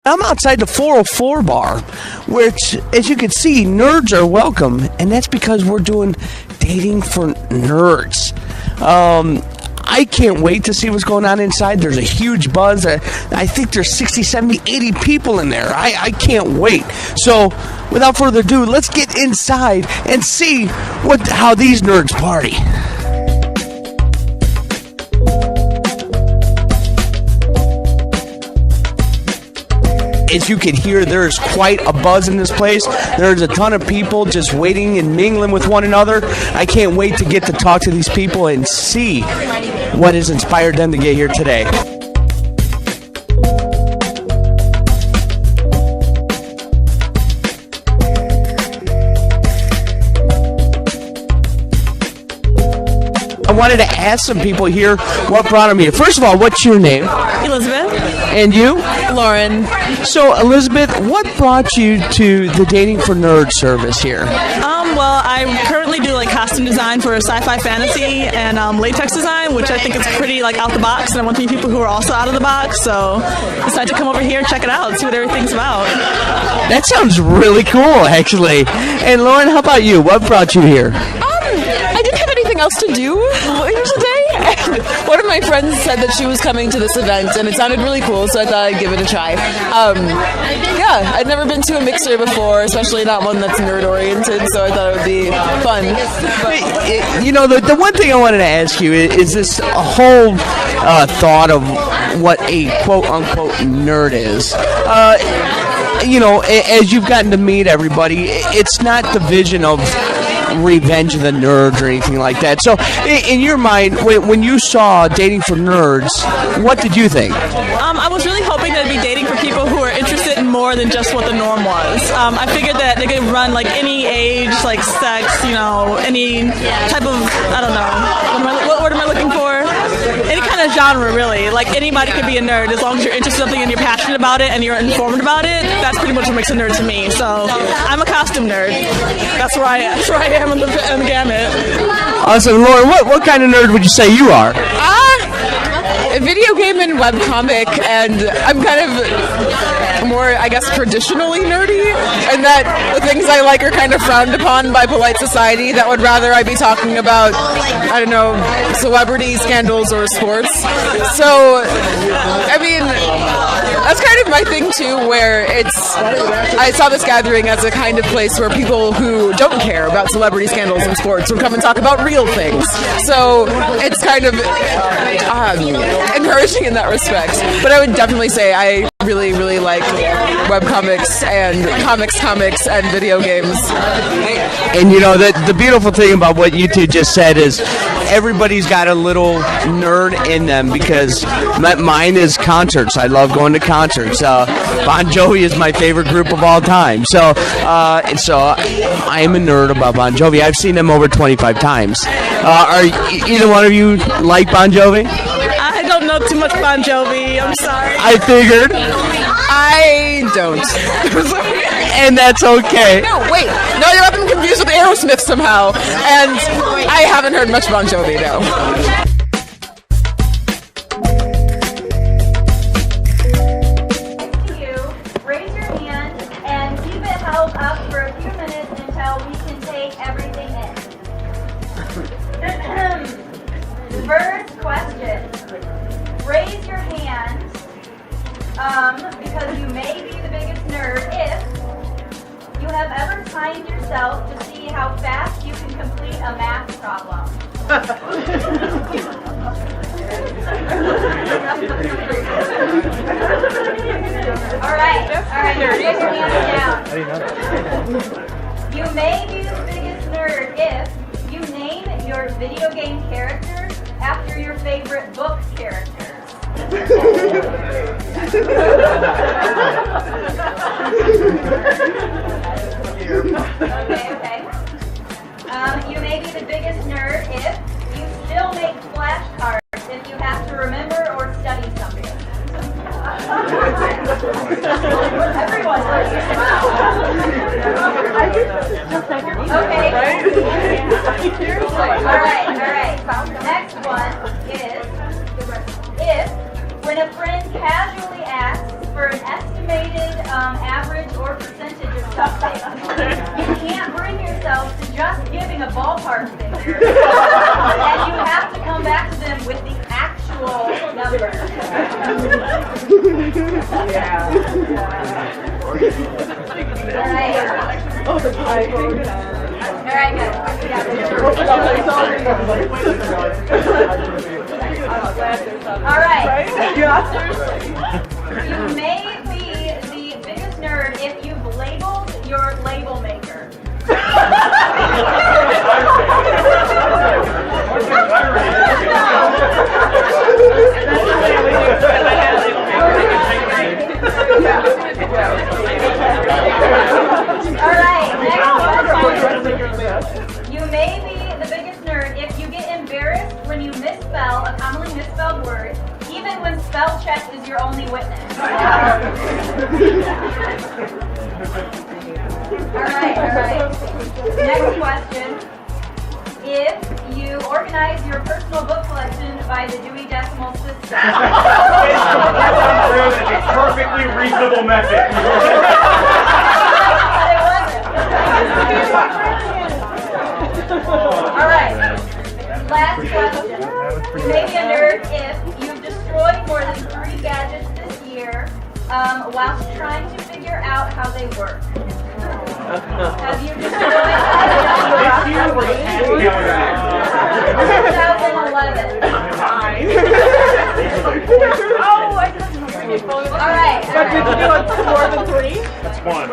I'm outside the 404 bar, which, as you can see, nerds are welcome, and that's because we're doing Dating for Nerds. I can't wait to see what's going on inside. There's a huge buzz. I think there's 60, 70, 80 people in there. I can't wait. So, without further ado, let's get inside and see how these nerds party. As you can hear, there's quite a buzz in this place. There's a ton of people just waiting and mingling with one another. I can't wait to get to talk to these people and see what has inspired them to get here today. I wanted to ask some people here what brought them here. First of all, what's your name? Elizabeth. And you? Lauren. So, Elizabeth, what brought you to the Dating for Nerds service here? Well, I currently do costume design for sci-fi fantasy and latex design, which I think is pretty out the box, and I want to meet people who are also out of the box. So, I decided to come over here, check it out, see what everything's about. That sounds really cool, actually. And Lauren, how about you? What brought you here? I didn't have anything else to do here today. One of my friends said that she was coming to this event, and it sounded really cool, so I thought I'd give it a try. Yeah, I'd never been to a mixer before, especially not one that's nerd-oriented, so I thought it would be fun. The one thing I wanted to ask you is this whole thought of what a quote-unquote nerd is. As you've gotten to meet everybody, it's not the vision of Revenge of the Nerds or anything like that. So, in your mind, when you saw Dating for Nerds, what did you think? I was really hoping that it'd be dating for people who are interested in more than just what the norm was. I figured that they could run any age, sex, any type of, I don't know, what word am I looking for? Any kind of genre, really. Anybody could be a nerd as long as you're interested in something and you're passionate about it and you're informed about it. That's pretty much what makes a nerd to me. So I'm a costume nerd. That's where I am in the gamut. Awesome, Lauren. What kind of nerd would you say you are? A video game and webcomic, and I'm kind of more, I guess, traditionally nerdy, and that the things I like are kind of frowned upon by polite society that would rather I be talking about, I don't know, celebrity scandals or sports. So, I mean, that's kind of my thing too, where I saw this gathering as a kind of place where people who don't care about celebrity scandals and sports would come and talk about real things. So it's kind of encouraging in that respect. But I would definitely say I really, really like webcomics and comics and video games. And the beautiful thing about what you two just said is everybody's got a little nerd in them, because mine is concerts. I love going to concerts. Bon Jovi is my favorite group of all time. So I am a nerd about Bon Jovi. I've seen them over 25 times. Are either one of you like Bon Jovi? I don't know too much Bon Jovi. I'm sorry. I figured. I don't. And that's okay. No, wait. No, you have them confused with Aerosmith somehow. And I haven't heard much Bon Jovi, no. Raise your hand and keep it held up for a few minutes until we can take everything in. First question. Raise your hand because you may be the biggest nerd if you have ever timed yourself to see how fast you can complete a math problem. All right, raise your hands down. You may be the biggest nerd if you name your video game characters after your favorite book characters. Okay. You may be the biggest nerd if you still make flashcards if you have to remember or study something. Everyone. Okay. All right. Next one is if when a friend casually asks for an estimate average or percentage of something. You can't bring yourself to just giving a ballpark figure. And you have to come back to them with the actual number. All right. All right, good. All right. You may be the biggest nerd if you've labeled your label maker. All right, next one. You may be the biggest nerd if you get embarrassed when you misspell a commonly misspelled word, even when spell check is your only witness. All right. Next question. If you organize your personal book collection by the Dewey Decimal System. That's untrue. It's a perfectly reasonable method. But it wasn't. All right. Last question. You may be a nerd if you've destroyed more than 3 gadgets this year whilst trying to figure out how they work. Have you destroyed 2011? All right. More than 3? That's one.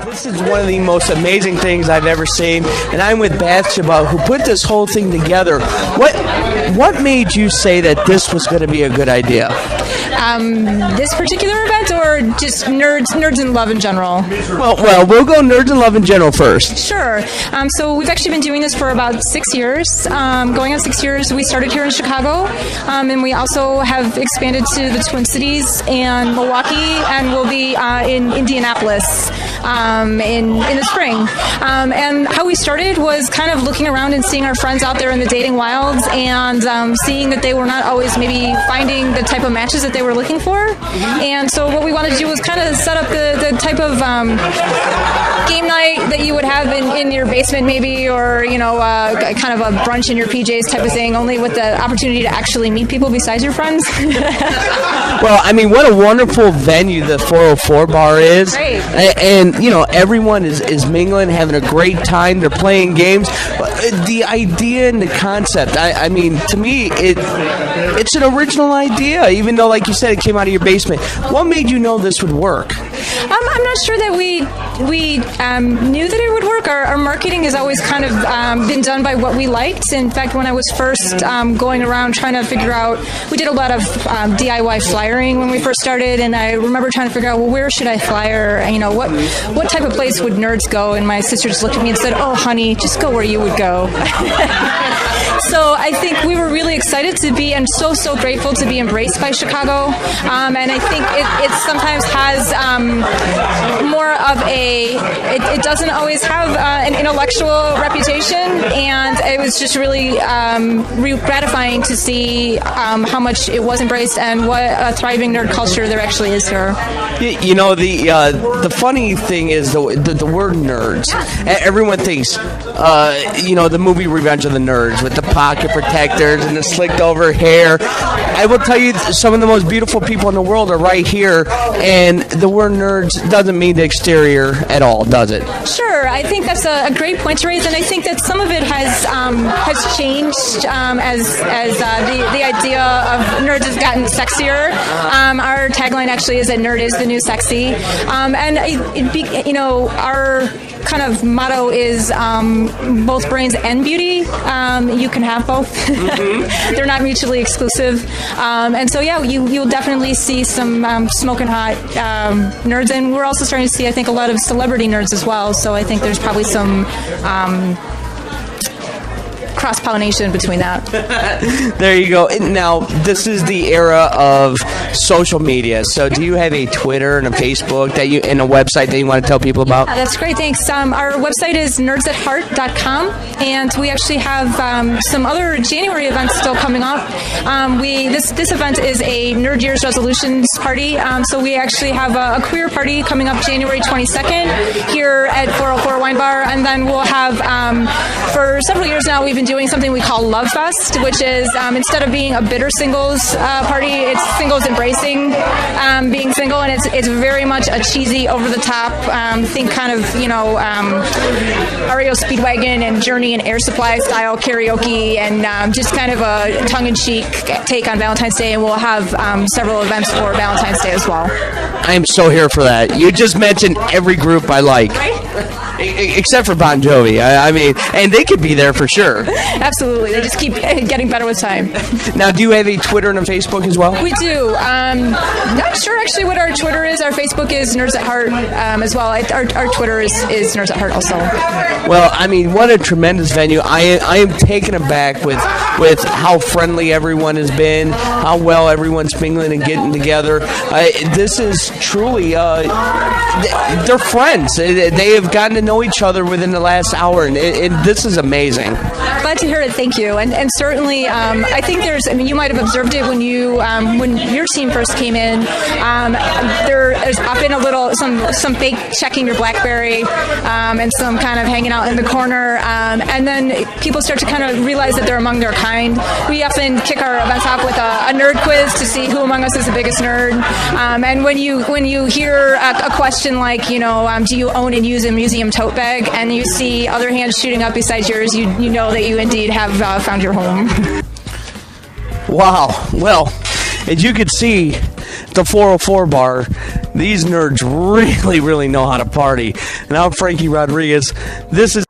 This is one of the most amazing things I've ever seen, and I'm with Bathsheba, who put this whole thing together. What made you say that this was going to be a good idea? This particular event, or just nerds in love in general? Well, we'll go Nerds in Love in general first. Sure. So we've actually been doing this for about 6 years. Going on 6 years, we started here in Chicago, and we also have expanded to the Twin Cities and Milwaukee, and we'll be in Indianapolis in the spring. And how we started was kind of looking around and seeing our friends out there in the dating wilds, and seeing that they were not always maybe finding the type of matches that they were looking for. And so what we wanted to do was kind of set up the type of game night that you would have in your basement maybe, or kind of a brunch in your PJs type of thing, only with the opportunity to actually meet people besides your friends. Well, I mean, what a wonderful venue the 404 bar is. Great. And everyone is mingling, having a great time. They're playing games. The idea and the concept, I mean, to me, it's an original idea, even though, like you said, it came out of your basement. What made you know this would work? I'm not sure that we knew that it would work. Our marketing has always kind of been done by what we liked. In fact, when I was first going around trying to figure out, we did a lot of DIY flyering when we first started, and I remember trying to figure out, well, where should I flyer? What type of place would nerds go? And my sister just looked at me and said, "Oh, honey, just go where you would go." So I think we were really excited to be, and so grateful to be embraced by Chicago. And I think it sometimes has more of it doesn't always have an intellectual reputation, and it was just really gratifying to see how much it was embraced and what a thriving nerd culture there actually is here. The funny thing is the word nerds. Everyone thinks, the movie Revenge of the Nerds with the pocket protectors and the slicked over hair. I will tell you, some of the most beautiful people in the world are right here, and the word nerds doesn't mean the exterior at all, does it? Sure, I think that's a great point to raise, and I think that some of it has changed as the idea of nerds has gotten sexier. Our tagline actually is that nerd is the new sexy, and our kind of motto is both brains and beauty. You can have both. Mm-hmm. They're not mutually exclusive. And so, yeah, you'll definitely see some smoking hot nerds. And we're also starting to see, I think, a lot of celebrity nerds as well. So I think there's probably some cross-pollination between that. There you go. And now, this is the era of social media. So do you have a Twitter and a Facebook and a website that you want to tell people about? That's great, thanks. Our website is nerdsatheart.com, and we actually have some other January events still coming up. This event is a Nerd Year's Resolutions party, so we actually have a queer party coming up January 22nd here at 404 Wine Bar, and then we'll have, for several years now, we've been doing something we call Love Fest, which is instead of being a bitter singles party, it's singles embracing being single, and it's very much a cheesy, over-the-top, think kind of, REO Speedwagon and Journey and Air Supply style karaoke, and just kind of a tongue-in-cheek take on Valentine's Day, and we'll have several events for Valentine's Day as well. I am so here for that. You just mentioned every group I like. Except for Bon Jovi. I mean, and they could be there for sure. Absolutely. They just keep getting better with time. Now, do you have a Twitter and a Facebook as well? We do. Not sure actually what our Twitter is. Our Facebook is Nerds at Heart as well. Our Twitter is Nerds at Heart also. Well, I mean, what a tremendous venue. I am taken aback with how friendly everyone has been, how well everyone's mingling and getting together. This is truly, they're friends. They have gotten to know each other within the last hour, and this is amazing. Glad to hear it. Thank you. And certainly, I think you might have observed it when your team first came in. There's been a little some fake checking your BlackBerry, and some kind of hanging out in the corner, and then people start to kind of realize that they're among their kind. We often kick our events off with a nerd quiz to see who among us is the biggest nerd. And when you hear a question like, do you own and use a museum tote bag, and you see other hands shooting up beside yours, you know that you indeed have found your home. Wow. Well, as you can see, the 404 bar, these nerds really, really know how to party. And I'm Frankie Rodriguez. This is